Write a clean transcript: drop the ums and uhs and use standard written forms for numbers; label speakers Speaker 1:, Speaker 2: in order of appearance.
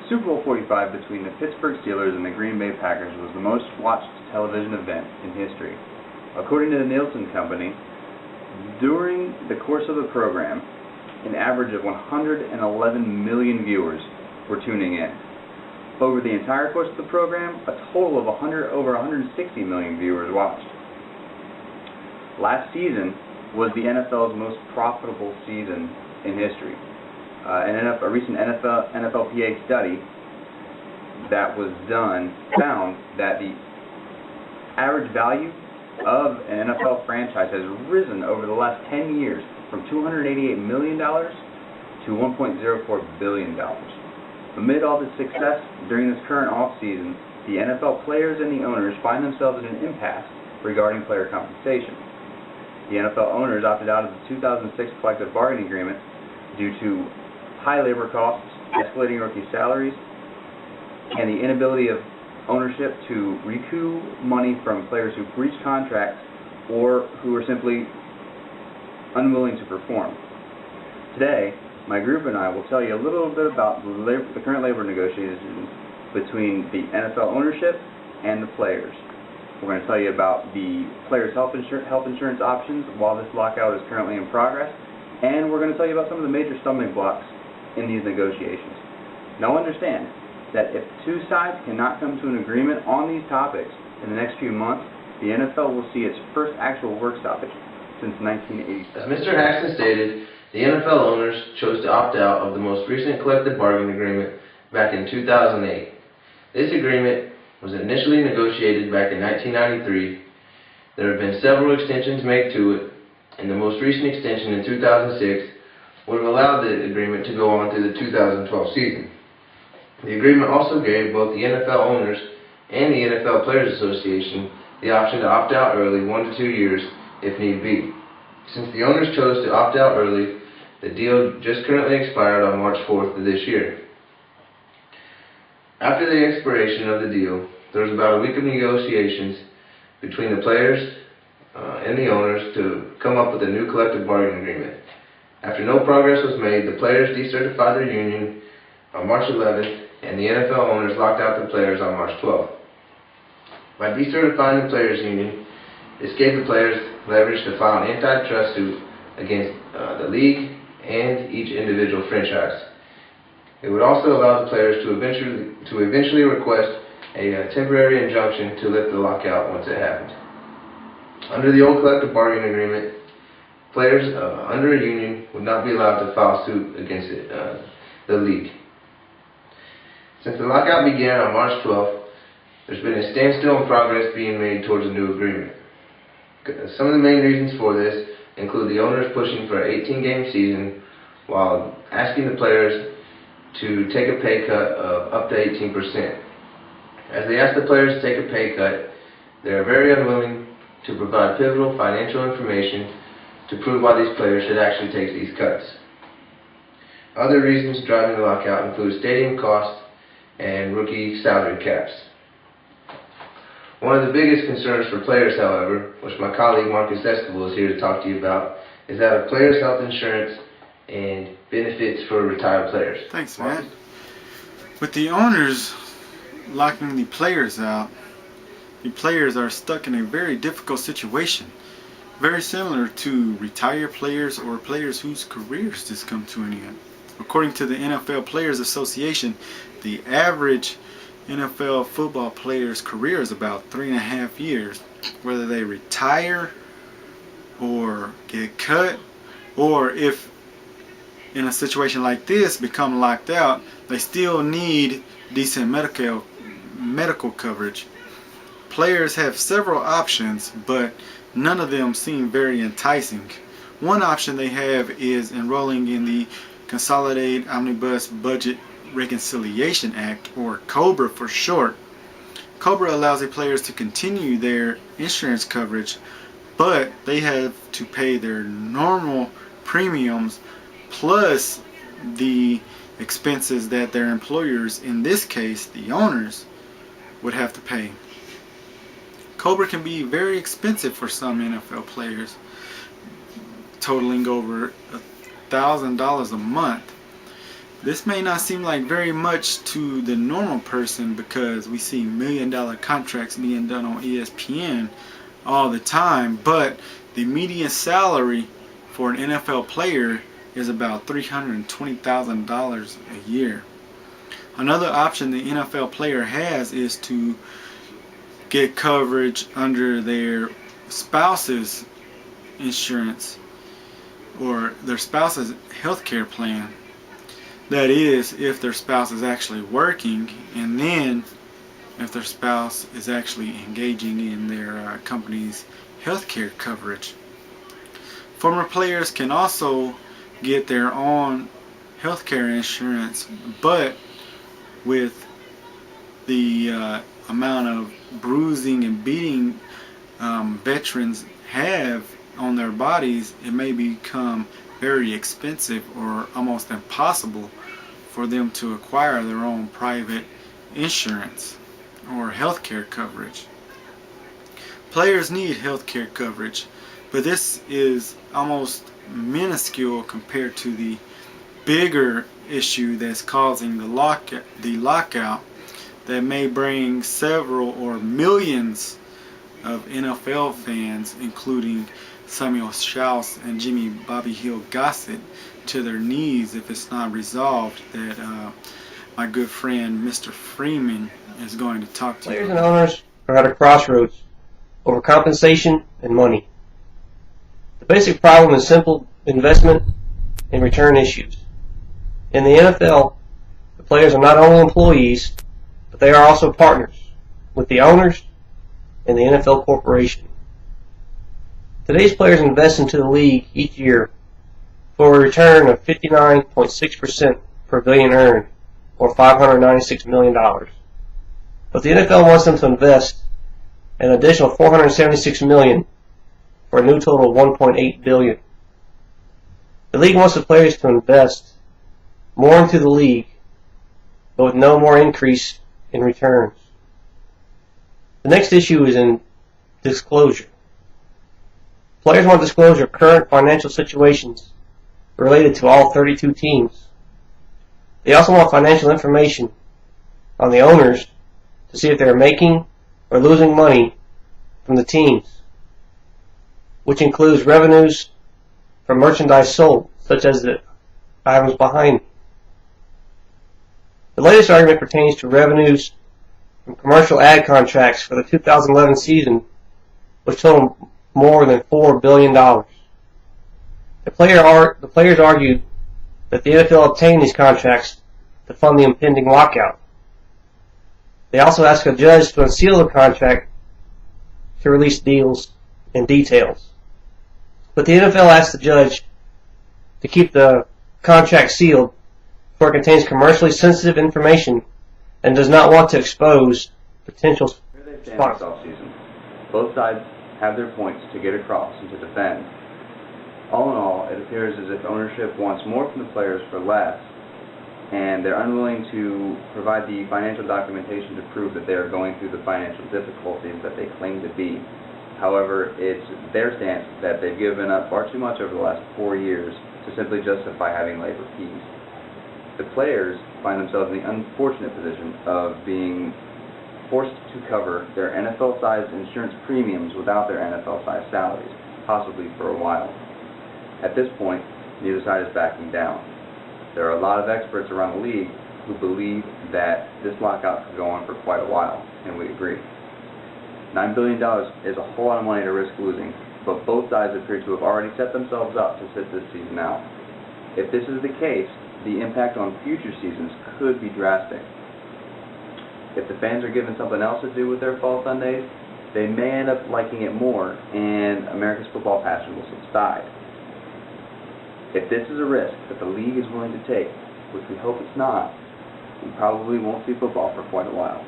Speaker 1: Super Bowl 45 between the Pittsburgh Steelers and the Green Bay Packers was the most watched television event in history. According to the Nielsen Company, during the course of the program, an average of 111 million viewers were tuning in. Over the entire course of the program, a total of over 160 million viewers watched. Last season was the NFL's most profitable season in history. A recent NFLPA study that was done found that the average value of an NFL franchise has risen over the last 10 years from $288 million to $1.04 billion. Amid all this success during this current off-season, the NFL players and the owners find themselves in an impasse regarding player compensation. The NFL owners opted out of the 2006 collective bargaining agreement due to high labor costs, escalating rookie salaries, and the inability of ownership to recoup money from players who breached contracts or who were simply unwilling to perform. Today, my group and I will tell you a little bit about the current labor negotiations between the NFL ownership and the players. We're going to tell you about the players' health insurance options while this lockout is currently in progress, and we're going to tell you about some of the major stumbling blocks in these negotiations. Now understand that if two sides cannot come to an agreement on these topics in the next few months, the NFL will see its first actual work stoppage since 1987.
Speaker 2: As Mr. Haxton stated, the NFL owners chose to opt out of the most recent collective bargaining agreement back in 2008. This agreement was initially negotiated back in 1993. There have been several extensions made to it, and the most recent extension in 2006 would have allowed the agreement to go on through the 2012 season. The agreement also gave both the NFL owners and the NFL Players Association the option to opt out early 1 to 2 years if need be. Since the owners chose to opt out early, the deal just currently expired on March 4th of this year. After the expiration of the deal, there was about a week of negotiations between the players and the owners to come up with a new collective bargaining agreement. After no progress was made, the players decertified their union on March 11th, and the NFL owners locked out the players on March 12th. By decertifying the players' union, this gave the players leverage to file an antitrust suit against the league and each individual franchise. It would also allow the players to eventually request a temporary injunction to lift the lockout once it happened. Under the old collective bargaining agreement, players under a union would not be allowed to file suit against the league. Since the lockout began on March 12th, there's been a standstill in progress being made towards a new agreement. Some of the main reasons for this include the owners pushing for an 18-game season while asking the players to take a pay cut of up to 18%. As they ask the players to take a pay cut, they are very unwilling to provide pivotal financial information to prove why these players should actually take these cuts. Other reasons driving the lockout include stadium costs and rookie salary caps. One of the biggest concerns for players, however, which my colleague Marcus Escobar is here to talk to you about, is that of players' health insurance and benefits for retired players.
Speaker 3: Thanks, man. With the owners locking the players out, the players are stuck in a very difficult situation. Very similar to retired players or players whose careers just come to an end. According to the NFL Players Association, the average NFL football player's career is about 3.5 years. Whether they retire or get cut, or if in a situation like this become locked out, they still need decent medical coverage. Players have several options, but none of them seem very enticing. One option they have is enrolling in the Consolidated Omnibus Budget Reconciliation Act, or COBRA for short. COBRA allows the players to continue their insurance coverage, but they have to pay their normal premiums plus the expenses that their employers, in this case the owners, would have to pay. COBRA can be very expensive for some NFL players, totaling over $1,000 a month. This may not seem like very much to the normal person because we see $1 million contracts being done on ESPN all the time, but the median salary for an NFL player is about $320,000 a year. Another option the NFL player has is to get coverage under their spouse's insurance or their spouse's health care plan. That is, if their spouse is actually working, and then if their spouse is actually engaging in their company's health care coverage. Former players can also get their own health care insurance, but with the amount of bruising and beating veterans have on their bodies, it may become very expensive or almost impossible for them to acquire their own private insurance or health care coverage. Players need health care coverage, but this is almost minuscule compared to the bigger issue that's causing the lockout that may bring several or millions of NFL fans, including Samuel Schaus and Jimmy Bobby Hill Gossett, to their knees if it's not resolved, that my good friend Mr. Freeman is going to talk to you
Speaker 4: Players and owners are at a crossroads over compensation and money. The basic problem is simple investment and return issues. In the NFL, the players are not only employees, but they are also partners with the owners and the NFL corporation. Today's players invest into the league each year for a return of 59.6% per billion earned, or $596 million. But the NFL wants them to invest an additional $476 million for a new total of $1.8 billion. The league wants the players to invest more into the league, but with no more increase in returns. The next issue is in disclosure. Players want disclosure of current financial situations related to all 32 teams. They also want financial information on the owners to see if they are making or losing money from the teams, which includes revenues from merchandise sold, such as the items behind me. The latest argument pertains to revenues from commercial ad contracts for the 2011 season, which totaled more than $4 billion. The players argue that the NFL obtained these contracts to fund the impending lockout. They also ask a judge to unseal the contract to release deals and details. But the NFL asked the judge to keep the contract sealed, for it contains commercially sensitive information and does not want to expose potential sponsors.
Speaker 1: Both sides have their points to get across and to defend. All in all, it appears as if ownership wants more from the players for less, and they're unwilling to provide the financial documentation to prove that they are going through the financial difficulties that they claim to be. However, it's their stance that they've given up far too much over the last 4 years to simply justify having labor peace. The players find themselves in the unfortunate position of being forced to cover their NFL-sized insurance premiums without their NFL-sized salaries, possibly for a while. At this point, neither side is backing down. There are a lot of experts around the league who believe that this lockout could go on for quite a while, and we agree. $9 billion is a whole lot of money to risk losing, but both sides appear to have already set themselves up to sit this season out. If this is the case, the impact on future seasons could be drastic. If the fans are given something else to do with their fall Sundays, they may end up liking it more, and America's football passion will subside. If this is a risk that the league is willing to take, which we hope it's not, we probably won't see football for quite a while.